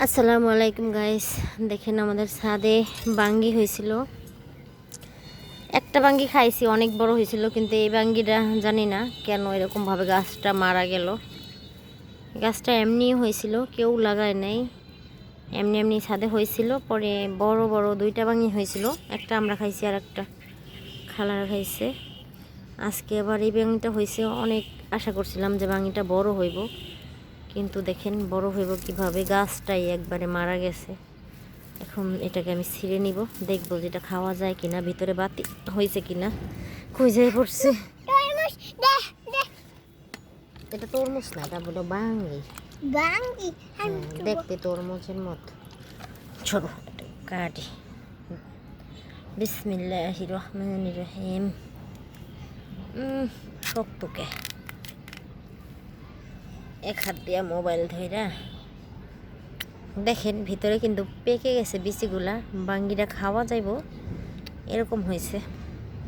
আসসালামু আলাইকুম গাইস, দেখেন আমাদের ছাদে বাঙ্গি হয়েছিল। একটা বাঙ্গি খাইছি, অনেক বড় হয়েছিল, কিন্তু এই বাঙ্গিটা জানি না কেন এরকমভাবে গাছটা মারা গেল। গাছটা এমনি হয়েছিল, কেউ লাগায় নাই, এমনি এমনি ছাদে হয়েছিল। পরে বড় বড় দুইটা বাঙ্গি হয়েছিল, একটা আমরা খাইছি আর একটা খালারা খাইছে। আজকে আবার এই বাঙ্গিটা হয়েছে, অনেক আশা করছিলাম যে বাঙ্গিটা বড় হইব, কিন্তু দেখেন বড় হইব কিভাবে, গাছটাই একবারে মারা গেছে। এখন এটাকে আমি ছিঁড়ে নিব, দেখবো যেটা খাওয়া যায় কিনা, ভিতরে বাতি হয়েছে কিনা। খুঁজে পড়ছে, এটা তরমুজ না, এটা বলো বাঙ্গি। দেখতে তরমুজের মতো ছোট, কাটি। বিসমিল্লাহির রহমানির রহিম। শক্তকে এক হাত দিয়া মোবাইল ধইরা দেখেন, ভিতরে কিন্তু পেকে গেছে বিচিগুলা, বাঙ্গিটা খাওয়া যাইব এরকম হয়েছে।